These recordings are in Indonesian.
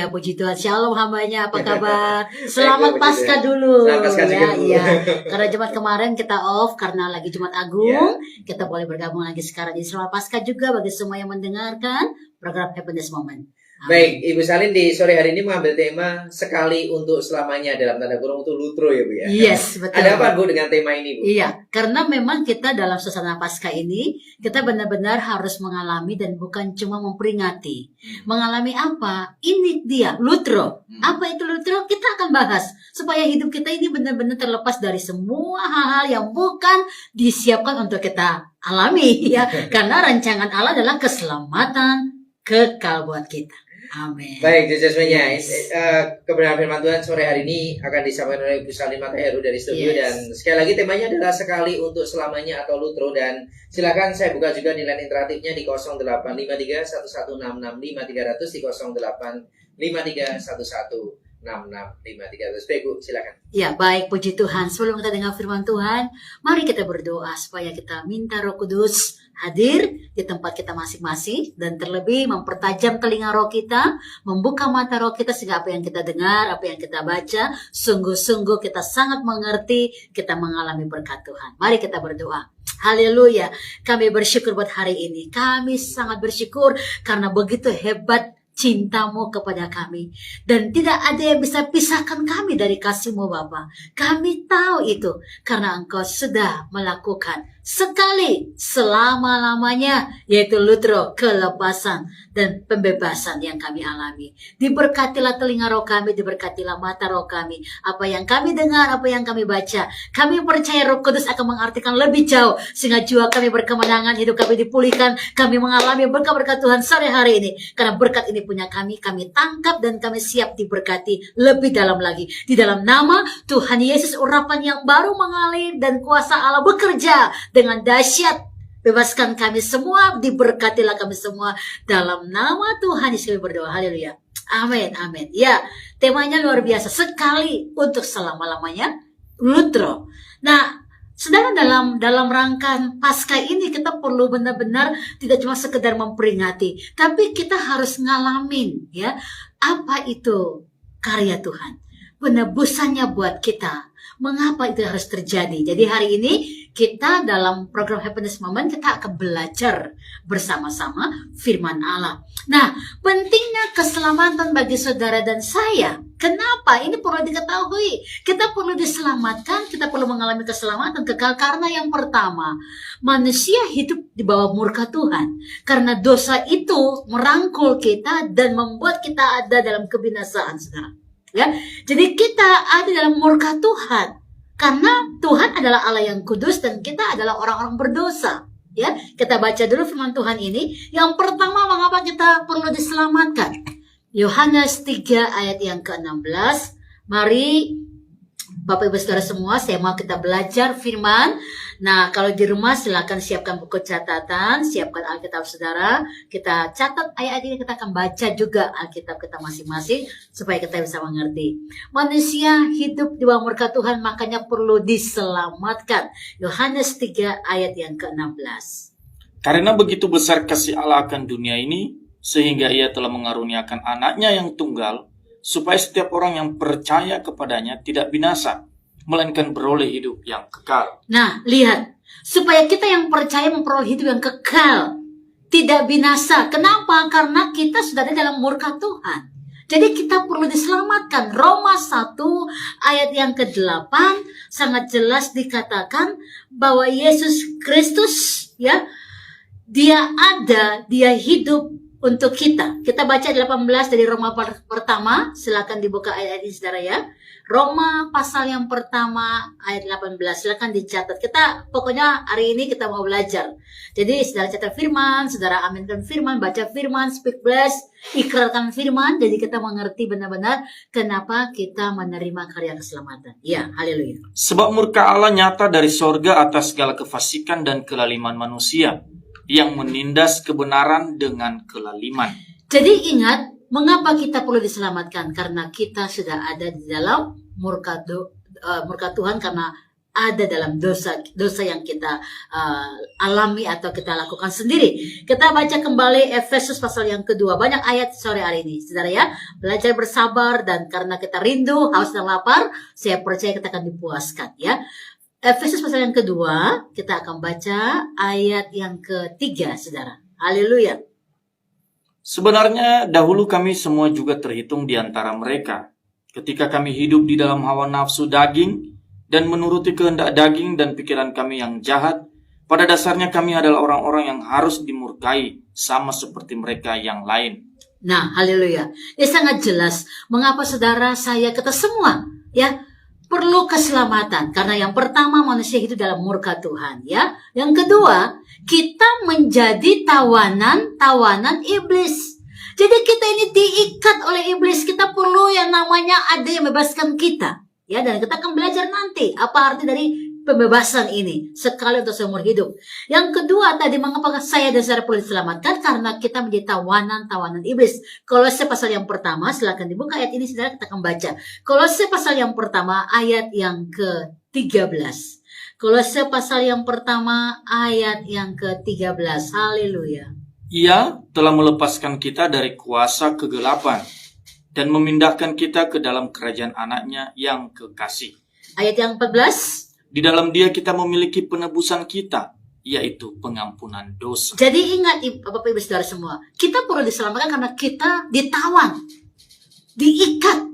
Haleluya, puji Tuhan. Shalom hambanya, apa kabar? Selamat Paskah dulu. Selamat Paskah juga dulu. Iya. Karena Jumat kemarin kita off karena lagi Jumat Agung. Kita boleh bergabung lagi sekarang. Jadi selamat Paskah juga bagi semua yang mendengarkan program Happiness Moment. Baik, Ibu Salin di sore hari ini mengambil tema sekali untuk selamanya dalam tanda kurung untuk lutro ya Bu ya. Yes, betul. Ada apa Bu dengan tema ini Bu? Iya, karena memang kita dalam suasana Paskah ini kita benar-benar harus mengalami dan bukan cuma memperingati. Mengalami apa? Ini dia lutro. Apa itu lutro? Kita akan bahas supaya hidup kita ini benar-benar terlepas dari semua hal-hal yang bukan disiapkan untuk kita alami ya. Karena rancangan Allah adalah keselamatan kekal buat kita. Amin. Baik, Jejasmenya, kebenaran firman Tuhan sore hari ini akan disampaikan oleh Ibu Salin Heru dari studio. Dan sekali lagi temanya adalah sekali untuk selamanya atau lutro. Dan silakan saya buka juga nilai interaktifnya di 0853 1166 5300 di 0853 1166 5300. Baik Bu, silakan. Ya, baik, puji Tuhan. Sebelum kita dengar firman Tuhan, mari kita berdoa supaya kita minta Roh Kudus hadir di tempat kita masing-masing dan terlebih mempertajam telinga roh kita, membuka mata roh kita sehingga apa yang kita dengar, apa yang kita baca, sungguh-sungguh kita sangat mengerti, kita mengalami berkat Tuhan. Mari kita berdoa. Haleluya. Kami bersyukur buat hari ini. Kami sangat bersyukur karena begitu hebat cintamu kepada kami. Dan tidak ada yang bisa pisahkan kami dari kasih-Mu Bapa. Kami tahu itu karena Engkau sudah melakukan sekali selama-lamanya, yaitu lutro, kelepasan dan pembebasan yang kami alami. Diberkatilah telinga roh kami, diberkatilah mata roh kami. Apa yang kami dengar, apa yang kami baca, kami percaya Roh Kudus akan mengartikan lebih jauh sehingga jiwa kami berkemenangan, hidup kami dipulihkan, kami mengalami berkat-berkat Tuhan sore hari ini. Karena berkat ini punya kami tangkap dan kami siap diberkati lebih dalam lagi. Di dalam nama Tuhan Yesus, urapan yang baru mengalir dan kuasa Allah bekerja dengan dahsyat. Bebaskan kami semua, diberkatilah kami semua. Dalam nama Tuhan Yesus kami berdoa. Haleluya. Amin, amin. Ya, temanya luar biasa. Sekali untuk selama-lamanya, lutro. Nah, sedangkan dalam rangka Paskah ini kita perlu benar-benar tidak cuma sekedar memperingati, tapi kita harus ngalamin ya apa itu karya Tuhan, penebusannya buat kita. Mengapa itu harus terjadi? Jadi hari ini kita dalam program Happiness Moment kita akan belajar bersama-sama firman Allah. Nah, pentingnya keselamatan bagi saudara dan saya. Kenapa? Ini perlu diketahui. Kita perlu diselamatkan, kita perlu mengalami keselamatan kekal karena yang pertama, manusia hidup di bawah murka Tuhan. Karena dosa itu merangkul kita dan membuat kita ada dalam kebinasaan, saudara. Ya, jadi kita ada dalam murka Tuhan karena Tuhan adalah Allah yang kudus dan kita adalah orang-orang berdosa. Ya, kita baca dulu firman Tuhan ini. Yang pertama, mengapa kita perlu diselamatkan? Yohanes 3 ayat yang ke-16. Mari Bapak Ibu Saudara semua, saya mau kita belajar firman. Nah, kalau di rumah silakan siapkan buku catatan, siapkan Alkitab Saudara. Kita catat ayat ini, kita akan baca juga Alkitab kita masing-masing supaya kita bisa mengerti. Manusia hidup di bawah murka Tuhan, makanya perlu diselamatkan. Yohanes 3 ayat yang ke-16. Karena begitu besar kasih Allah akan dunia ini, sehingga Ia telah mengaruniakan anaknya yang tunggal, supaya setiap orang yang percaya kepadanya tidak binasa, melainkan beroleh hidup yang kekal. Nah, lihat. Supaya kita yang percaya memperoleh hidup yang kekal. Tidak binasa. Kenapa? Karena kita sudah ada dalam murka Tuhan. Jadi kita perlu diselamatkan. Roma 1 ayat yang ke-8 sangat jelas dikatakan bahwa Yesus Kristus ya, Dia ada, Dia hidup untuk kita. Kita baca 18 dari Roma pertama. Silakan dibuka ayat ini saudara ya. Roma pasal yang pertama ayat 18. Silakan dicatat. Kita pokoknya hari ini kita mau belajar. Jadi saudara catat firman, saudara aminkan firman, baca firman, speak bless, ikrarkan firman. Jadi kita mengerti benar-benar kenapa kita menerima karya keselamatan. Ya, haleluya. Sebab murka Allah nyata dari sorga atas segala kefasikan dan kelaliman manusia, yang menindas kebenaran dengan kelaliman. Jadi ingat, mengapa kita perlu diselamatkan? Karena kita sudah ada di dalam murka Tuhan karena ada dalam dosa yang kita alami atau kita lakukan sendiri. Kita baca kembali Efesus pasal yang kedua. Banyak ayat sore hari ini, saudara ya. Belajar bersabar, dan karena kita rindu, haus dan lapar, saya percaya kita akan dipuaskan ya. Efesus pasal yang kedua, kita akan baca ayat yang ketiga, saudara. Haleluya. Sebenarnya dahulu kami semua juga terhitung di antara mereka, ketika kami hidup di dalam hawa nafsu daging dan menuruti kehendak daging dan pikiran kami yang jahat. Pada dasarnya kami adalah orang-orang yang harus dimurkai, sama seperti mereka yang lain. Nah, haleluya. Ya, sangat jelas mengapa saudara, saya, kita semua ya perlu keselamatan. Karena yang pertama, manusia hidup dalam murka Tuhan ya. Yang kedua, kita menjadi tawanan iblis. Jadi kita ini diikat oleh iblis. Kita perlu yang namanya ada yang membebaskan kita. Ya, dan kita akan belajar nanti apa arti dari pembebasan ini sekali untuk seumur hidup. Yang kedua tadi, mengapa saya dan saudara perlu diselamatkan? Karena kita menjadi tawanan iblis. Kolose pasal yang pertama, silakan dibuka ayat ini saudara, kita akan baca. Kolose pasal yang pertama ayat yang ke-13. Kolose pasal yang pertama ayat yang ke-13. Haleluya. Ia telah melepaskan kita dari kuasa kegelapan dan memindahkan kita ke dalam kerajaan anaknya yang kekasih. Ayat yang 14. Di dalam dia kita memiliki penebusan kita, yaitu pengampunan dosa. Jadi ingat Bapak Ibu Saudara semua, kita perlu diselamatkan karena kita ditawan, diikat,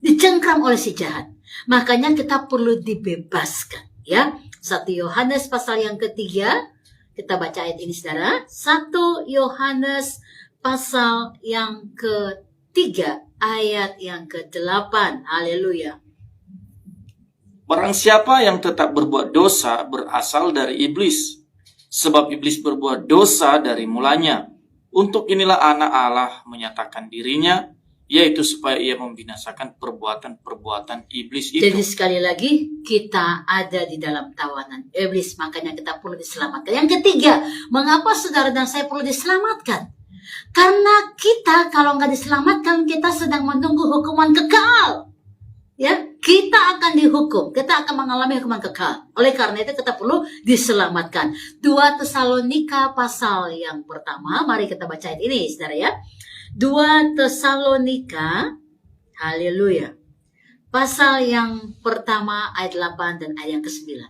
dicengkram oleh si jahat. Makanya kita perlu dibebaskan ya. 1 Yohanes pasal yang ketiga, kita baca ayat ini saudara. 1 Yohanes pasal yang ketiga ayat yang ke-8. Haleluya. Barang siapa yang tetap berbuat dosa berasal dari iblis, sebab iblis berbuat dosa dari mulanya. Untuk inilah anak Allah menyatakan dirinya, yaitu supaya ia membinasakan perbuatan-perbuatan iblis itu. Jadi sekali lagi, kita ada di dalam tawanan iblis, makanya kita perlu diselamatkan. Yang ketiga, mengapa saudara dan saya perlu diselamatkan? Karena kita kalau nggak diselamatkan, kita sedang menunggu hukuman kekal. Ya, kita akan dihukum, kita akan mengalami hukuman kekal. Oleh karena itu kita perlu diselamatkan. 2 Tesalonika pasal yang pertama, mari kita baca ayat ini, saudara ya. 2 Tesalonika, haleluya. Pasal yang pertama ayat 8 dan ayat yang ke-9.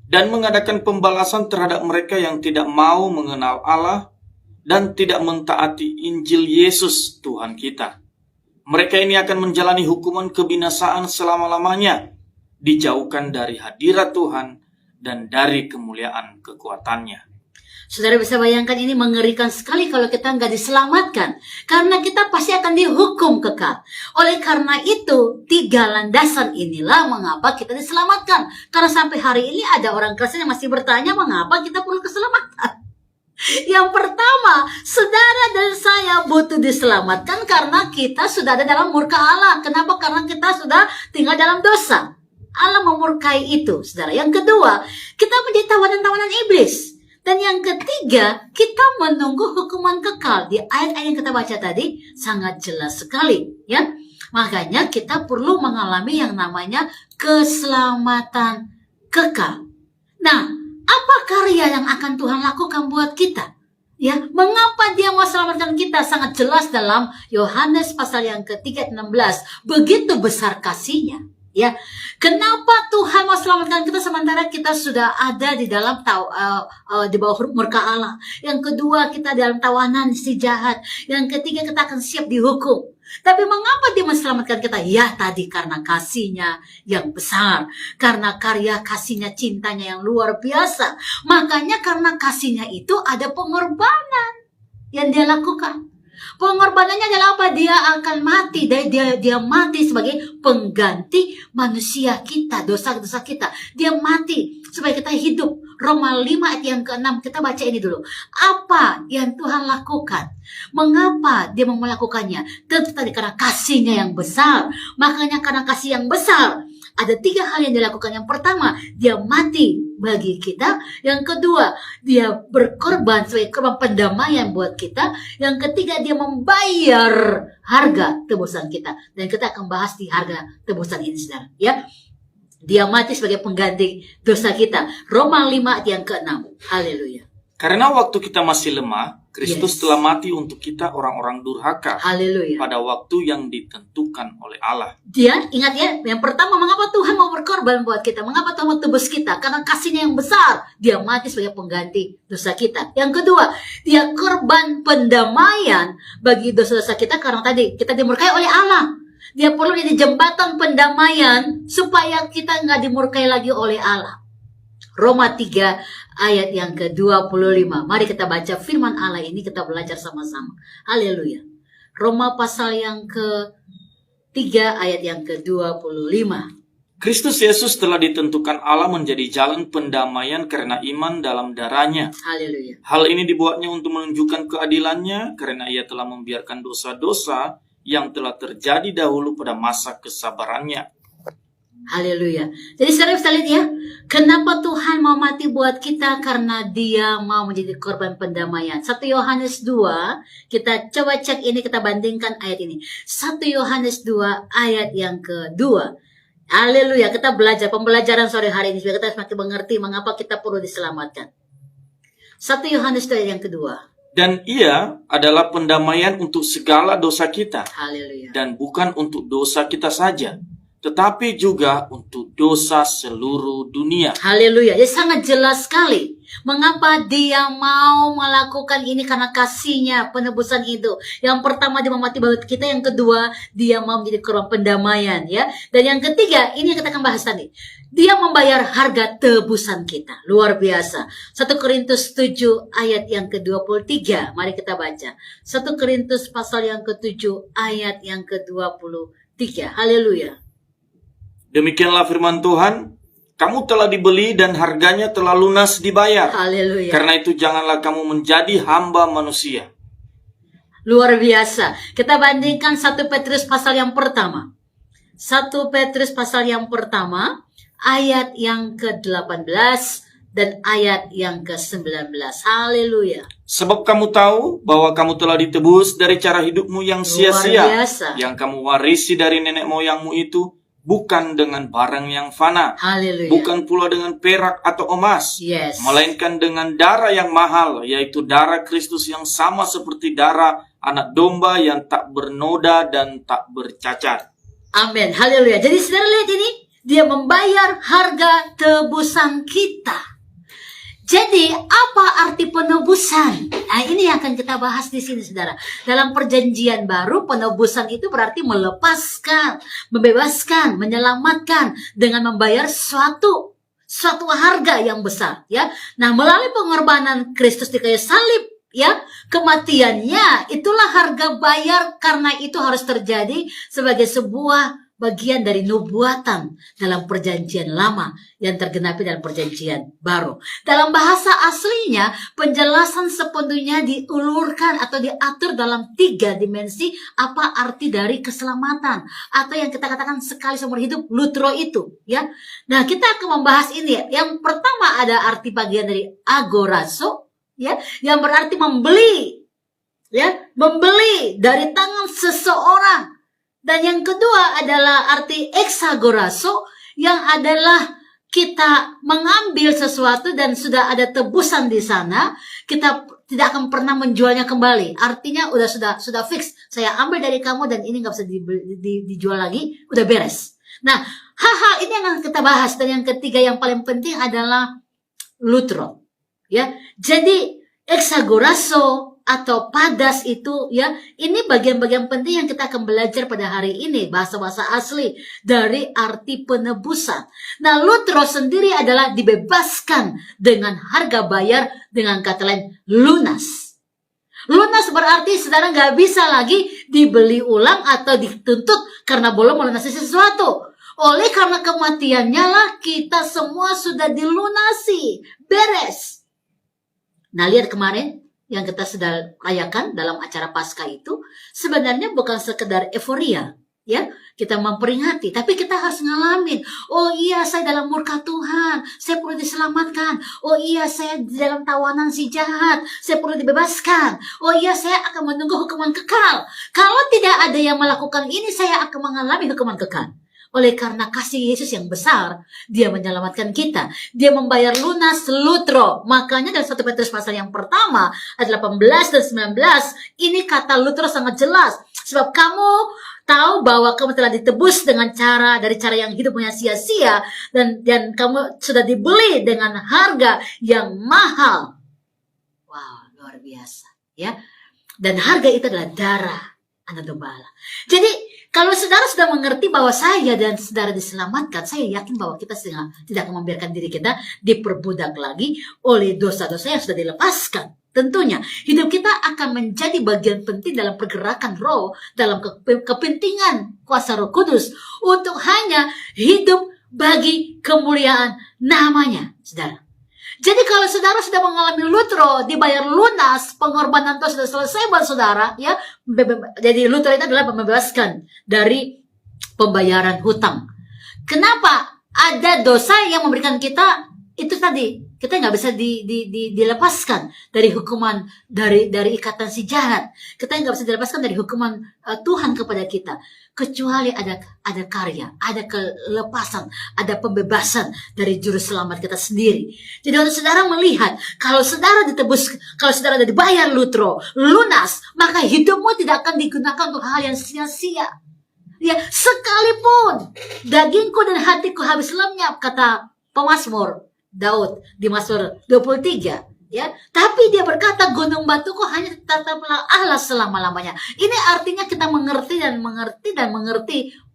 Dan mengadakan pembalasan terhadap mereka yang tidak mau mengenal Allah dan tidak mentaati Injil Yesus Tuhan kita. Mereka ini akan menjalani hukuman kebinasaan selama-lamanya, dijauhkan dari hadirat Tuhan dan dari kemuliaan kekuatannya. Saudara bisa bayangkan, ini mengerikan sekali kalau kita nggak diselamatkan. Karena kita pasti akan dihukum kekal. Oleh karena itu, 3 landasan inilah mengapa kita diselamatkan. Karena sampai hari ini ada orang Kristen yang masih bertanya mengapa kita perlu keselamatan. Yang pertama, saudara dan saya butuh diselamatkan karena kita sudah ada dalam murka Allah. Kenapa? Karena kita sudah tinggal dalam dosa. Allah memurkai itu, saudara. Yang kedua, kita menjadi tawanan iblis. Dan yang ketiga, kita menunggu hukuman kekal. Di ayat-ayat yang kita baca tadi sangat jelas sekali, ya. Makanya kita perlu mengalami yang namanya keselamatan kekal. Nah, apa karya yang akan Tuhan lakukan buat kita? Ya, mengapa dia mau selamatkan kita? Sangat jelas dalam Yohanes pasal yang ke-3:16. Begitu besar kasihnya. Ya, kenapa Tuhan mau selamatkan kita sementara kita sudah ada di dalam di bawah murka Allah? Yang kedua, kita dalam tawanan si jahat. Yang ketiga, kita akan siap dihukum. Tapi mengapa dia menyelamatkan kita? Ya, tadi karena kasihnya yang besar. Karena karya kasihnya, cintanya yang luar biasa. Makanya karena kasihnya itu ada pengorbanan yang dia lakukan. Pengorbanannya adalah apa? Dia akan mati. Dia mati sebagai pengganti manusia kita, dosa-dosa kita. Dia mati supaya kita hidup. Roma 5 ayat yang ke-6, kita baca ini dulu. Apa yang Tuhan lakukan? Mengapa dia mau melakukannya? Tentu tadi karena kasihnya yang besar. Makanya karena kasih yang besar, ada 3 hal yang dilakukan. Yang pertama, dia mati bagi kita. Yang kedua, dia berkorban sebagai korban pendamaian buat kita. Yang ketiga, dia membayar harga tebusan kita. Dan kita akan bahas di harga tebusan ini, saudara. Ya. Dia mati sebagai pengganti dosa kita. Roma 5 ayat yang ke-6. Haleluya. Karena waktu kita masih lemah, Kristus Yes. telah mati untuk kita orang-orang durhaka Haleluya. pada waktu yang ditentukan oleh Allah. Dia, ingat ya, yang pertama, mengapa Tuhan mau berkorban buat kita? Mengapa Tuhan mau tebus kita? Karena kasihnya yang besar. Dia mati sebagai pengganti dosa kita. Yang kedua, dia korban pendamaian bagi dosa-dosa kita karena tadi kita dimurkai oleh Allah. Dia perlu jadi jembatan pendamaian supaya kita nggak dimurkai lagi oleh Allah. Roma 3 ayat yang ke-25. Mari kita baca firman Allah ini, kita belajar sama-sama. Haleluya. Roma pasal yang ke-3 ayat yang ke-25. Kristus Yesus telah ditentukan Allah menjadi jalan pendamaian karena iman dalam darahnya. Haleluya. Hal ini dibuatnya untuk menunjukkan keadilannya karena ia telah membiarkan dosa-dosa yang telah terjadi dahulu pada masa kesabarannya. Haleluya. Jadi saudara kita lihat ya, kenapa Tuhan mau mati buat kita? Karena dia mau menjadi korban pendamaian. 1 Yohanes 2, kita coba cek ini, kita bandingkan ayat ini. 1 Yohanes 2 ayat yang kedua. Haleluya, kita belajar pembelajaran sore hari ini supaya kita semakin mengerti mengapa kita perlu diselamatkan. 1 Yohanes 2 ayat yang kedua. Dan ia adalah pendamaian untuk segala dosa kita. Haleluya. Dan bukan untuk dosa kita saja, tetapi juga untuk dosa seluruh dunia. Haleluya. Jadi sangat jelas sekali mengapa dia mau melakukan ini, karena kasihnya, penebusan itu. Yang pertama dia mau mati buat kita, yang kedua dia mau menjadi korban pendamaian ya. Dan yang ketiga, ini yang kita akan bahas tadi. Dia membayar harga tebusan kita. Luar biasa. 1 Korintus 7 ayat yang ke-23. Mari kita baca. 1 Korintus pasal yang ke-7 ayat yang ke-23. Haleluya. Demikianlah firman Tuhan, kamu telah dibeli dan harganya telah lunas dibayar. Haleluya. Karena itu janganlah kamu menjadi hamba manusia. Luar biasa. Kita bandingkan 1 Petrus pasal yang pertama. 1 Petrus pasal yang pertama, ayat yang ke-18 dan ayat yang ke-19. Haleluya. Sebab kamu tahu bahwa kamu telah ditebus dari cara hidupmu yang sia-sia, Luar biasa. yang kamu warisi dari nenek moyangmu itu, bukan dengan barang yang fana, Haleluya. bukan pula dengan perak atau emas, Yes. melainkan dengan darah yang mahal, yaitu darah Kristus yang sama seperti darah anak domba yang tak bernoda dan tak bercacat. Amin. Haleluya. Jadi saudara lihat ini, dia membayar harga tebusan kita. Jadi apa arti penebusan? Nah, ini yang akan kita bahas di sini, saudara. Dalam perjanjian baru, penebusan itu berarti melepaskan, membebaskan, menyelamatkan dengan membayar suatu harga yang besar, ya. Nah, melalui pengorbanan Kristus di kayu salib, ya, kematiannya itulah harga bayar, karena itu harus terjadi sebagai sebuah bagian dari nubuatan dalam perjanjian lama yang tergenapi dalam perjanjian baru. Dalam bahasa aslinya, penjelasan sepenuhnya diulurkan atau diatur dalam 3 dimensi apa arti dari keselamatan, atau yang kita katakan sekali seumur hidup, lutro itu, ya. Nah, kita akan membahas ini ya. Yang pertama ada arti bagian dari agorazo, ya, yang berarti membeli, ya, membeli dari tangan seseorang. Dan yang kedua adalah arti exagorazo, yang adalah kita mengambil sesuatu dan sudah ada tebusan di sana, kita tidak akan pernah menjualnya kembali. Artinya sudah fix. Saya ambil dari kamu dan ini nggak bisa dijual lagi, udah beres. Nah, hal-hal ini yang akan kita bahas. Dan yang ketiga yang paling penting adalah lutro, ya. Jadi exagorazo atau padas itu, ya, ini bagian-bagian penting yang kita akan belajar pada hari ini, bahasa-bahasa asli dari arti penebusan. Nah, lutro sendiri adalah dibebaskan dengan harga bayar, dengan kata lain lunas. Lunas berarti saudara nggak bisa lagi dibeli ulang atau dituntut karena belum melunasi sesuatu. Oleh karena kematiannya lah kita semua sudah dilunasi, beres. Nah, lihat kemarin yang kita sudah rayakan dalam acara Paskah itu sebenarnya bukan sekedar euforia, ya, kita memperingati, tapi kita harus ngalamin. Oh iya, saya dalam murka Tuhan, saya perlu diselamatkan. Oh iya, saya di dalam tawanan si jahat, saya perlu dibebaskan. Oh iya, saya akan menunggu hukuman kekal. Kalau tidak ada yang melakukan ini, saya akan mengalami hukuman kekal. Oleh karena kasih Yesus yang besar, dia menyelamatkan kita. Dia membayar lunas lutro. Makanya dalam 1 Petrus pasal yang pertama, ayat 18 dan 19, ini kata lutro sangat jelas. Sebab kamu tahu bahwa kamu telah ditebus dengan dari cara yang hidupnya sia-sia, dan kamu sudah dibeli dengan harga yang mahal. Wow, luar biasa. Ya. Dan harga itu adalah darah anak domba Allah. Jadi, kalau saudara sudah mengerti bahwa saya dan saudara diselamatkan, saya yakin bahwa kita tidak akan membiarkan diri kita diperbudak lagi oleh dosa-dosa yang sudah dilepaskan. Tentunya, hidup kita akan menjadi bagian penting dalam pergerakan roh, dalam kepentingan kuasa Roh Kudus, untuk hanya hidup bagi kemuliaan namanya, saudara. Jadi kalau saudara sudah mengalami lutro, dibayar lunas, pengorbanan itu sudah selesai buat saudara, ya. Jadi lutro itu adalah membebaskan dari pembayaran hutang. Kenapa? Ada dosa yang memberikan kita itu tadi, kita nggak bisa dilepaskan dari hukuman, dari ikatan si jahat. Kita nggak bisa dilepaskan dari hukuman Tuhan kepada kita, kecuali ada karya, ada kelepasan, ada pembebasan dari juru selamat kita sendiri. Jadi untuk saudara melihat, kalau saudara ditebus, kalau saudara dibayar lutro, lunas, maka hidupmu tidak akan digunakan untuk hal yang sia-sia. Ya, sekalipun dagingku dan hatiku habis lenyap, kata pemazmur Daud di Mazmur 23, ya. Tapi dia berkata, gunung batuku hanya tetaplah Allah selama-lamanya. Ini artinya kita mengerti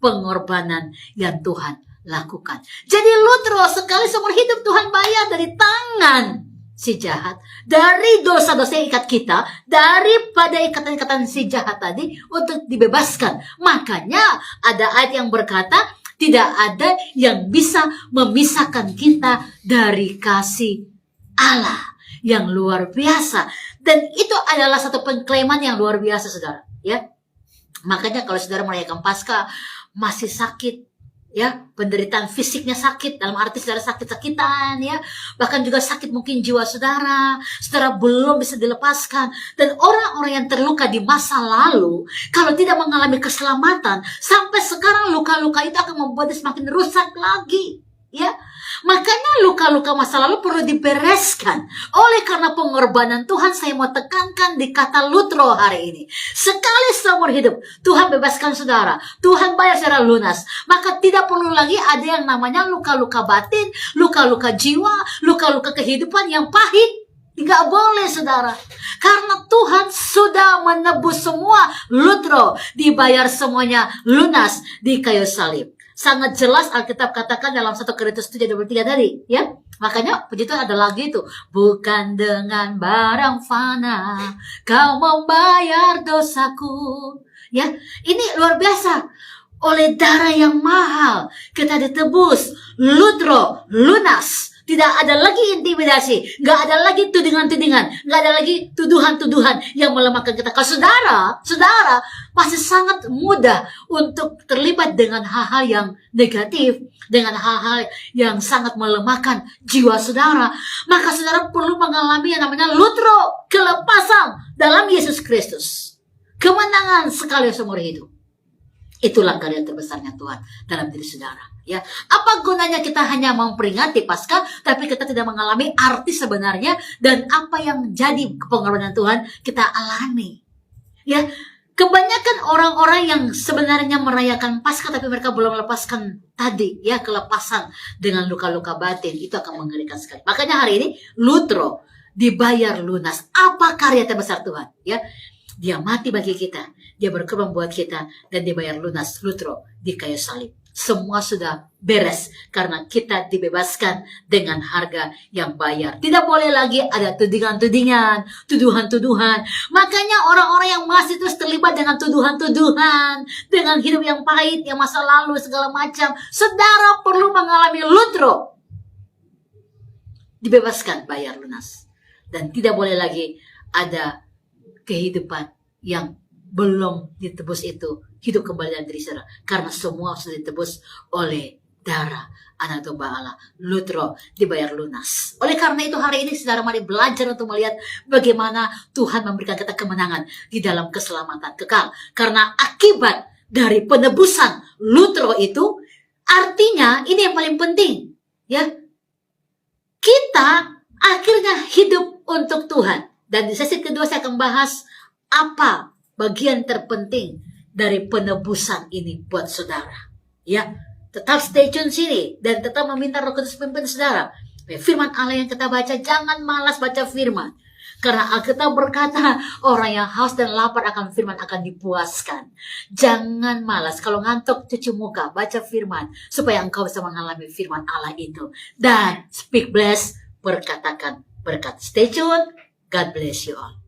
pengorbanan yang Tuhan lakukan. Jadi lutro sekali seumur hidup Tuhan bayar dari tangan si jahat, dari dosa-dosa yang ikat kita, daripada ikatan-ikatan si jahat tadi, untuk dibebaskan. Makanya ada ayat yang berkata, tidak ada yang bisa memisahkan kita dari kasih Allah yang luar biasa. Dan itu adalah satu pengklaiman yang luar biasa, saudara. Ya, makanya kalau saudara merayakan Paskah masih sakit, ya, penderitaan fisiknya sakit, dalam arti saudara sakit-sakitan, ya, bahkan juga sakit mungkin jiwa saudara belum bisa dilepaskan, dan orang-orang yang terluka di masa lalu, kalau tidak mengalami keselamatan, sampai sekarang luka-luka itu akan membuatnya semakin rusak lagi, ya. Makanya luka-luka masa lalu perlu dibereskan. Oleh karena pengorbanan Tuhan, saya mau tekankan di kata lutro hari ini. Sekali seumur hidup, Tuhan bebaskan saudara. Tuhan bayar secara lunas. Maka tidak perlu lagi ada yang namanya luka-luka batin, luka-luka jiwa, luka-luka kehidupan yang pahit. Tidak boleh, saudara. Karena Tuhan sudah menebus semua lutro. Dibayar semuanya lunas di kayu salib. Sangat jelas Alkitab katakan dalam 1 Korintus 7:23 tadi, ya. Makanya puji Tuhan ada lagi itu, bukan dengan barang fana kau membayar dosaku. Ya, ini luar biasa. Oleh darah yang mahal kita ditebus, lutro, lunas. Tidak ada lagi intimidasi, nggak ada lagi tudingan-tudingan, nggak ada lagi tuduhan-tuduhan yang melemahkan kita. Kalau saudara masih sangat mudah untuk terlibat dengan hal-hal yang negatif, dengan hal-hal yang sangat melemahkan jiwa saudara, maka saudara perlu mengalami yang namanya lutro, kelepasan dalam Yesus Kristus, kemenangan sekali seumur hidup. Itulah karya terbesarnya Tuhan dalam diri saudara. Ya, apa gunanya kita hanya memperingati Paskah, tapi kita tidak mengalami arti sebenarnya dan apa yang jadi pengorbanan Tuhan kita alami. Ya, kebanyakan orang-orang yang sebenarnya merayakan Paskah tapi mereka belum melepaskan tadi, ya, kelepasan dengan luka-luka batin, itu akan mengerikan sekali. Makanya hari ini lutro, dibayar lunas. Apa karya terbesar Tuhan? Ya, dia mati bagi kita, dia berkorban buat kita, dan dibayar lunas lutro di kayu salib. Semua sudah beres karena kita dibebaskan dengan harga yang bayar. Tidak boleh lagi ada tudingan-tudingan, tuduhan-tuduhan. Makanya orang-orang yang masih terus terlibat dengan tuduhan-tuduhan, dengan hidup yang pahit, yang masa lalu, segala macam, saudara perlu mengalami lutro. Dibebaskan, bayar lunas. Dan tidak boleh lagi ada kehidupan yang belum ditebus itu hidup kembali dalam diri saudara, karena semua sudah ditebus oleh darah anak domba Allah. Lutro, dibayar lunas. Oleh karena itu hari ini saudara mari belajar untuk melihat bagaimana Tuhan memberikan kita kemenangan di dalam keselamatan kekal. Karena akibat dari penebusan lutro itu, Artinya ini yang paling penting, ya. Kita akhirnya hidup untuk Tuhan. Dan di sesi kedua saya akan bahas apa bagian terpenting dari penebusan ini buat saudara. Ya, tetap stay tune sini dan tetap meminta Roh Kudus pimpin saudara. Firman Allah yang kita baca, jangan malas baca firman. Karena Alkitab berkata, orang yang haus dan lapar akan firman akan dipuaskan. Jangan malas, kalau ngantuk cuci muka, baca firman. Supaya engkau bisa mengalami firman Allah itu. Dan speak bless, berkatakan berkat. Stay tune, God bless you all.